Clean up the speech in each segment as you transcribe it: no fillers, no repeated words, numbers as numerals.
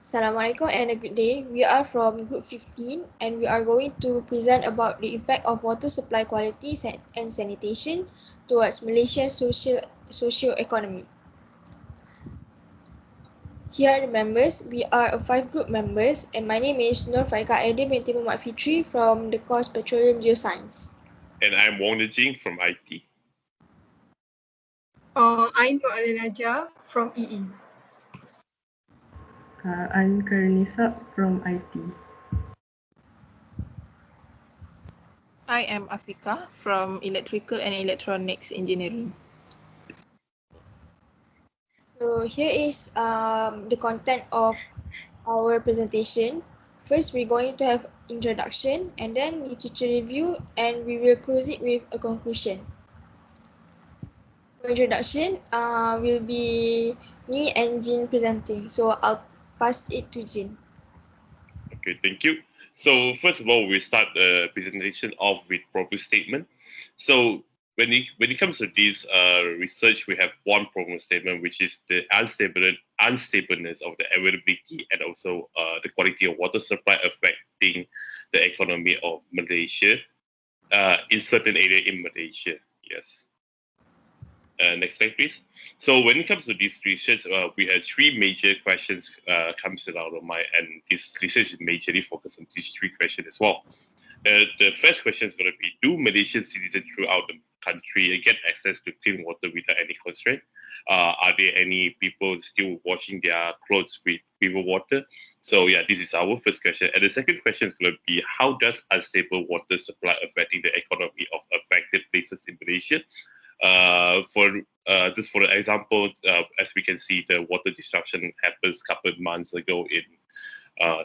Assalamualaikum and a good day. We are from Group 15 and we are going to present about the effect of water supply quality and sanitation towards Malaysia's socio-economy. Here are the members. We are a 5 group members and my name is Faeqah Aidiel Binti Mohammad Fithry from the course Petroleum Geoscience. And I'm Wong De Jing from IT. I'm Najaa from EE. I'm Nisa from IT. I am Afiqah from Electrical and Electronics Engineering. So here is the content of our presentation. First, we're going to have introduction and then literature review, and we will close it with a conclusion. For introduction, will be me and Jin presenting. So I'll pass it to Jin. Okay, thank you. So first of all, we start the presentation off with problem statement. So when it comes to this research, we have one problem statement, which is the unstableness of the availability and also the quality of water supply affecting the economy of Malaysia in certain area in Malaysia. Yes. Next slide, please. So when it comes to this research, we had 3 major questions comes out of my, and this research is majorly focused on these 3 questions as well. The first question is going to be: do Malaysian citizens throughout the country get access to clean water without any constraint? Are there any people still washing their clothes with river water? So yeah, this is our first question. And the second question is going to be: how does unstable water supply affecting the economy of affected places in Malaysia? Just for example, as we can see, the water disruption happens a couple of months ago in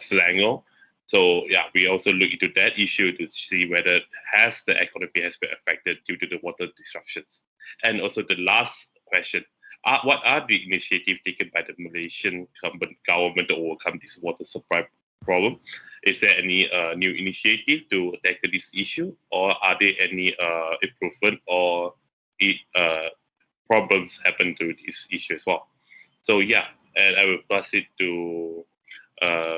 Selangor. So yeah, we also look into that issue to see whether the economy has been affected due to the water disruptions. And also the last question: what are the initiatives taken by the Malaysian government to overcome this water supply problem? Is there any new initiative to tackle this issue, or are there any improvement or problems happen to this issue as well? So yeah, and I will pass it to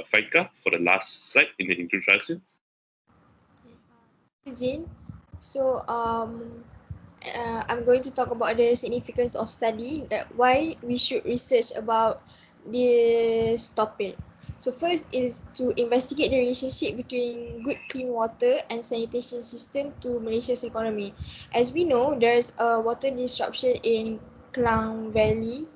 Faeqah for the last slide in the introduction. Jin. So I'm going to talk about the significance of study, that why we should research about this topic. So first is to investigate the relationship between good clean water and sanitation system to Malaysia's economy. As we know, there's a water disruption in Klang Valley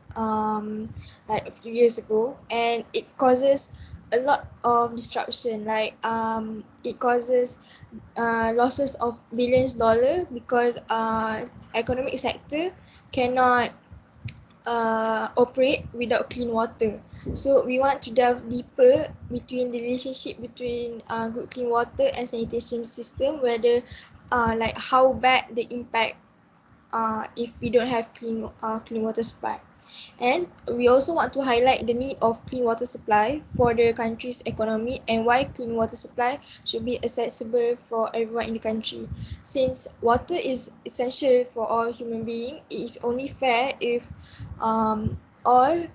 like a few years ago, and it causes a lot of disruption. Like it causes losses of billions dollar because economic sector cannot operate without clean water. So we want to delve deeper between the relationship between good clean water and sanitation system, whether like how bad the impact if we don't have clean water supply. And we also want to highlight the need of clean water supply for the country's economy and why clean water supply should be accessible for everyone in the country. Since water is essential for all human beings, it is only fair if all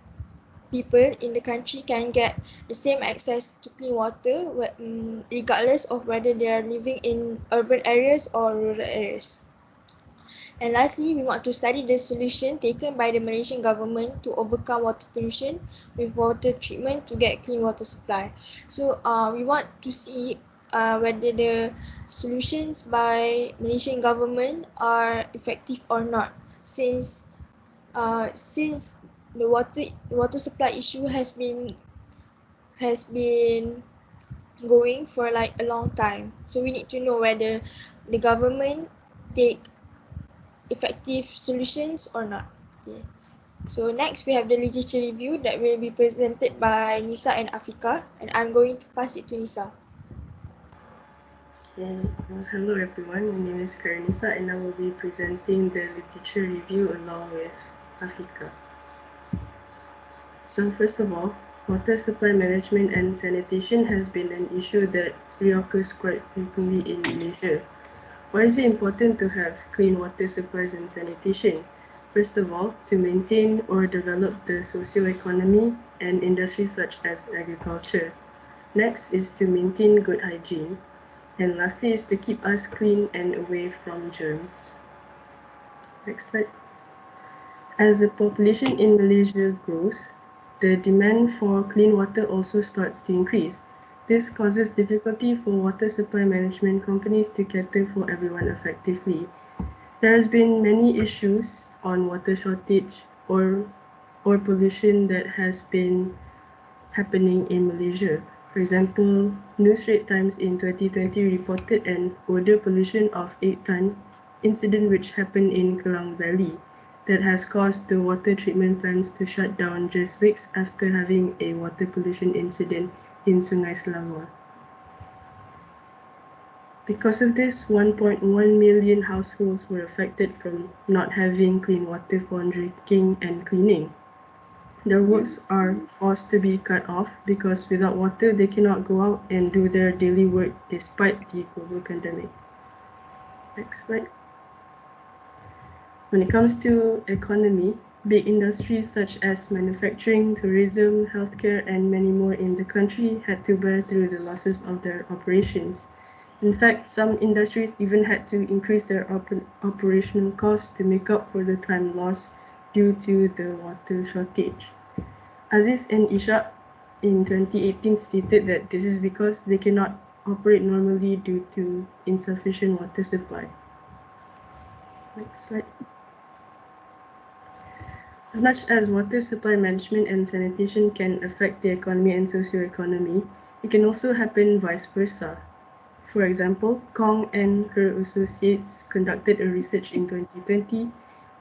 people in the country can get the same access to clean water regardless of whether they are living in urban areas or rural areas. And lastly, we want to study the solution taken by the Malaysian government to overcome water pollution with water treatment to get clean water supply. So we want to see whether the solutions by Malaysian government are effective or not, since the water supply issue has been going for like a long time. So we need to know whether the government take effective solutions or not. Okay. So next we have the literature review that will be presented by Nisa and Afiqah, and I'm going to pass it to Nisa. Okay, hello everyone, my name is Nisa and I will be presenting the literature review along with Afiqah. So first of all, water supply management and sanitation has been an issue that reoccurs quite frequently in Malaysia. Why is it important to have clean water supplies and sanitation? First of all, to maintain or develop the socio-economy and industries such as agriculture. Next is to maintain good hygiene. And lastly is to keep us clean and away from germs. Next slide. As the population in Malaysia grows, the demand for clean water also starts to increase. This causes difficulty for water supply management companies to cater for everyone effectively. There has been many issues on water shortage or pollution that has been happening in Malaysia. For example, News Straits Times in 2020 reported an odor pollution of 8 ton incident which happened in Kelang Valley that has caused the water treatment plants to shut down just weeks after having a water pollution incident in Sungai Selangor. Because of this, 1.1 million households were affected from not having clean water for drinking and cleaning. Their works are forced to be cut off because without water they cannot go out and do their daily work despite the global pandemic. Next slide. When it comes to economy, big industries such as manufacturing, tourism, healthcare, and many more in the country had to bear through the losses of their operations. In fact, some industries even had to increase their operational costs to make up for the time lost due to the water shortage. Aziz and Ishaq in 2018 stated that this is because they cannot operate normally due to insufficient water supply. Next slide. As much as water supply management and sanitation can affect the economy and socio-economy, it can also happen vice versa. For example, Kong and her associates conducted a research in 2020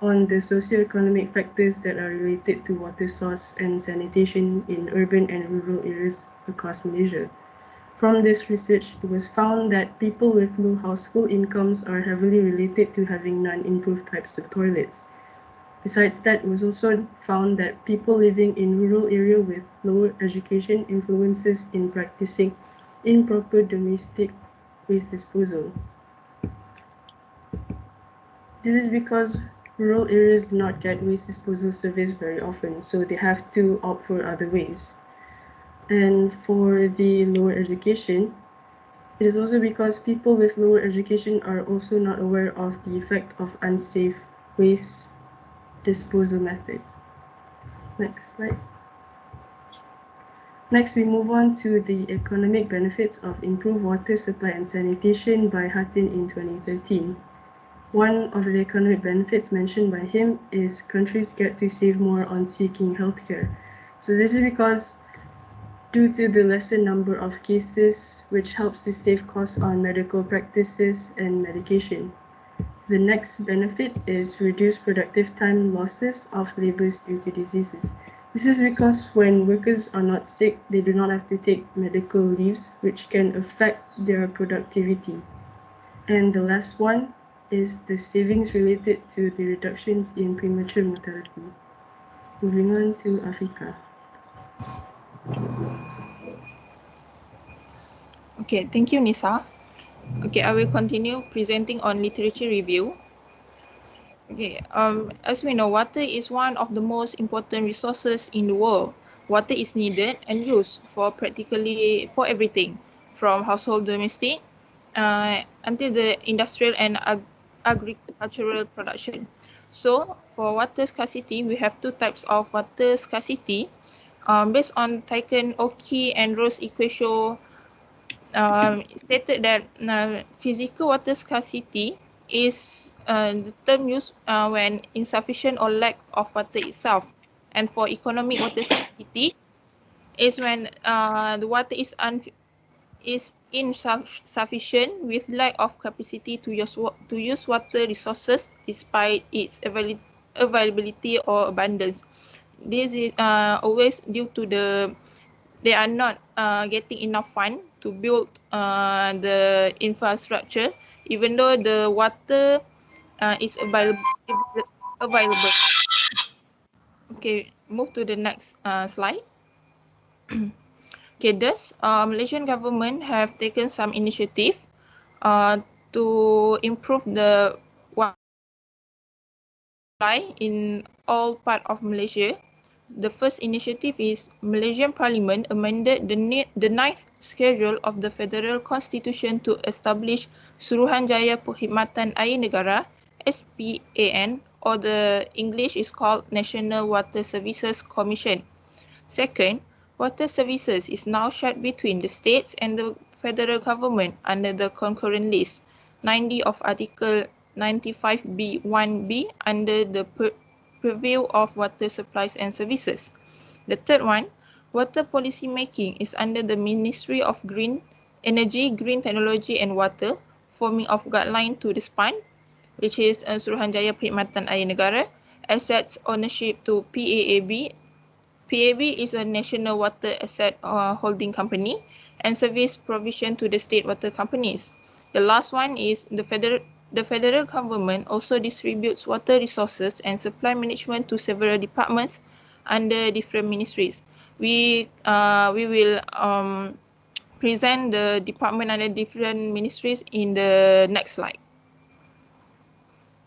on the socio-economic factors that are related to water source and sanitation in urban and rural areas across Malaysia. From this research, it was found that people with low household incomes are heavily related to having non-improved types of toilets. Besides that, it was also found that people living in rural areas with lower education influences in practicing improper domestic waste disposal. This is because rural areas do not get waste disposal service very often, so they have to opt for other ways. And for the lower education, it is also because people with lower education are also not aware of the effect of unsafe waste disposal method. Next slide. Next, we move on to the economic benefits of improved water supply and sanitation by Hatin in 2013. One of the economic benefits mentioned by him is countries get to save more on seeking healthcare. So this is because due to the lesser number of cases, which helps to save costs on medical practices and medication. The next benefit is reduced productive time losses of labours due to diseases. This is because when workers are not sick, they do not have to take medical leaves, which can affect their productivity. And the last one is the savings related to the reductions in premature mortality. Moving on to Afiqah. Okay, thank you, Nisa. Okay, I will continue presenting on literature review. Okay, as we know, water is one of the most important resources in the world. Water is needed and used for practically for everything, from household domestic until the industrial and agricultural production. So, for water scarcity, we have two types of water scarcity. Based on Tyson-Oki and Rose equation, stated that physical water scarcity is the term used when insufficient or lack of water itself. And for economic water scarcity is when the water is insufficient with lack of capacity to use water resources despite its availability or abundance. This is always due to they are not getting enough fund to build the infrastructure, even though the water is available. Okay, move to the next slide. Okay, thus Malaysian government have taken some initiative to improve the water supply in all part of Malaysia. The first initiative is Malaysian Parliament amended the ninth schedule of the Federal Constitution to establish Suruhanjaya Perkhidmatan Air Negara (SPAN), or the English is called National Water Services Commission. Second, water services is now shared between the states and the federal government under the concurrent list 90 of Article 95B1B under the purview of water supplies and services. The third one, water policy making is under the Ministry of Green Energy, Green Technology and Water, forming of guideline to the SPAN, which is Suruhanjaya Perkhidmatan Air Negara, assets ownership to PAAB. PAB is a national water asset holding company, and service provision to the state water companies. The last one is the federal government also distributes water resources and supply management to several departments under different ministries. We will present the department under different ministries in the next slide.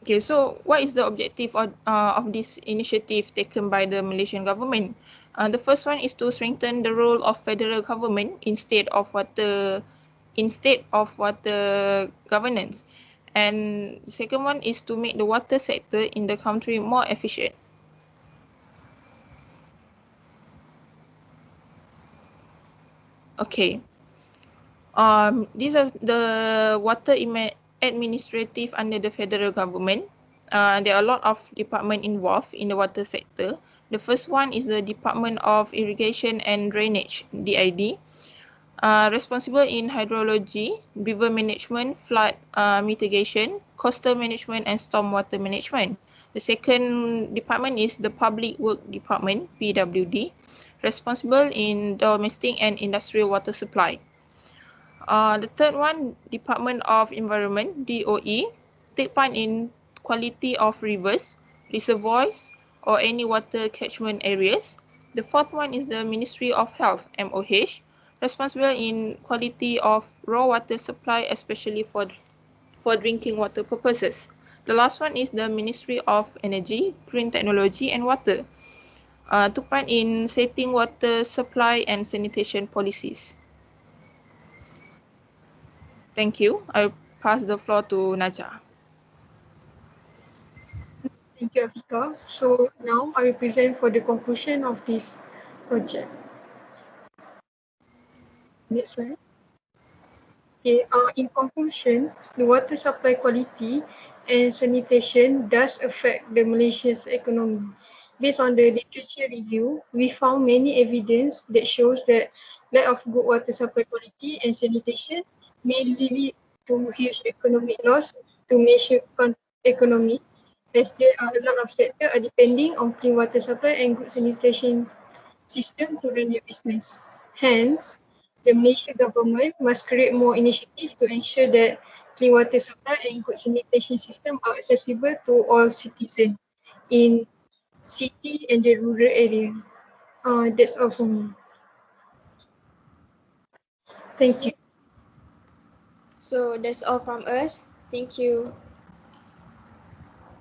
Okay, so what is the objective of this initiative taken by the Malaysian government? The first one is to strengthen the role of federal government instead of water governance. And the second one is to make the water sector in the country more efficient. Okay. These are the water administrative under the federal government. There are a lot of departments involved in the water sector. The first one is the Department of Irrigation and Drainage, DID, responsible in hydrology, river management, flood mitigation, coastal management and stormwater management. The second department is the Public Work Department, PWD, responsible in domestic and industrial water supply. The third one, Department of Environment, DOE, take part in quality of rivers, reservoirs, or any water catchment areas. The fourth one is the Ministry of Health, MOH, responsible in quality of raw water supply, especially for drinking water purposes. The last one is the Ministry of Energy, Green Technology and Water, took part in setting water supply and sanitation policies. Thank you. I'll pass the floor to Najaa. Thank you, Afiqah. So now I will present for the conclusion of this project. Next slide. Okay, in conclusion, the water supply quality and sanitation does affect the Malaysia's economy. Based on the literature review, we found many evidence that shows that lack of good water supply quality and sanitation may lead to huge economic loss to Malaysia's economy, as there are a lot of sectors are depending on clean water supply and good sanitation system to run their business. Hence, the Malaysian government must create more initiatives to ensure that clean water supply and good sanitation system are accessible to all citizens in city and the rural area. That's all for me. Thank you. So that's all from us. Thank you.